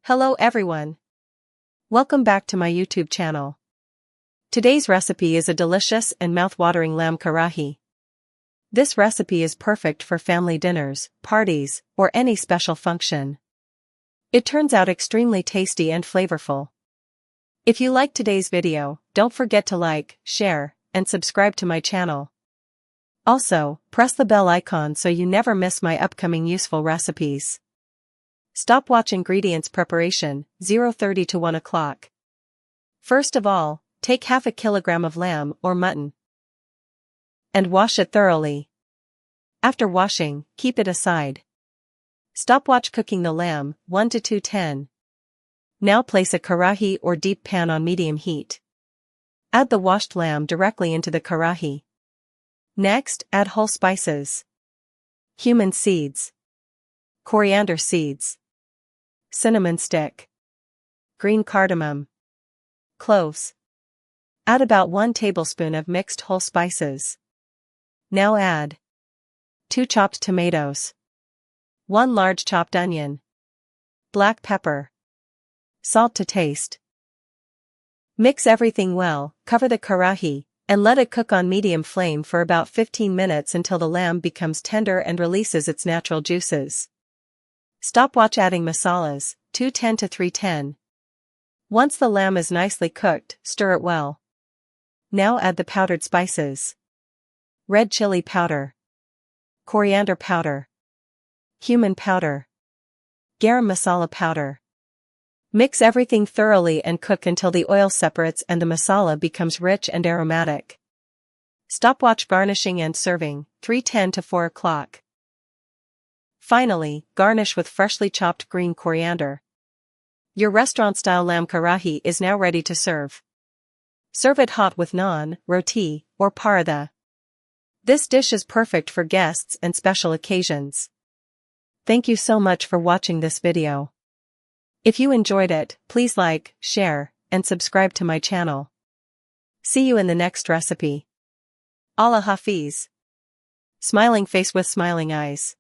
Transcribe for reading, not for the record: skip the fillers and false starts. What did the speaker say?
Hello everyone. Welcome back to my YouTube channel. Today's recipe is a delicious and mouth-watering lamb karahi. This recipe is perfect for family dinners, parties, or any special function. It turns out extremely tasty and flavorful. If you liked today's video, don't forget to like, share, and subscribe to my channel. Also, press the bell icon so you never miss my upcoming useful recipes. Stopwatch ingredients preparation, 0:30 to 1 o'clock. First of all, take half a kilogram of lamb or mutton and wash it thoroughly. After washing, keep it aside. Stopwatch cooking the lamb, 1 to 2:10. Now place a karahi or deep pan on medium heat. Add the washed lamb directly into the karahi. Next, add whole spices. Cumin seeds. Coriander seeds. Cinnamon stick. Green cardamom. Cloves. Add about 1 tablespoon of mixed whole spices. Now add 2 chopped tomatoes. 1 large chopped onion. Black pepper. Salt to taste. Mix everything well, cover the karahi, and let it cook on medium flame for about 15 minutes until the lamb becomes tender and releases its natural juices. Stopwatch adding masalas, 2:10 to 3:10. Once the lamb is nicely cooked, stir it well. Now add the powdered spices. Red chili powder. Coriander powder. Cumin powder. Garam masala powder. Mix everything thoroughly and cook until the oil separates and the masala becomes rich and aromatic. Stopwatch garnishing and serving, 3:10 to 4 o'clock. Finally, garnish with freshly chopped green coriander. Your restaurant-style lamb karahi is now ready to serve. Serve it hot with naan, roti, or paratha. This dish is perfect for guests and special occasions. Thank you so much for watching this video. If you enjoyed it, please like, share, and subscribe to my channel. See you in the next recipe. Allah Hafiz. Smiling face with smiling eyes.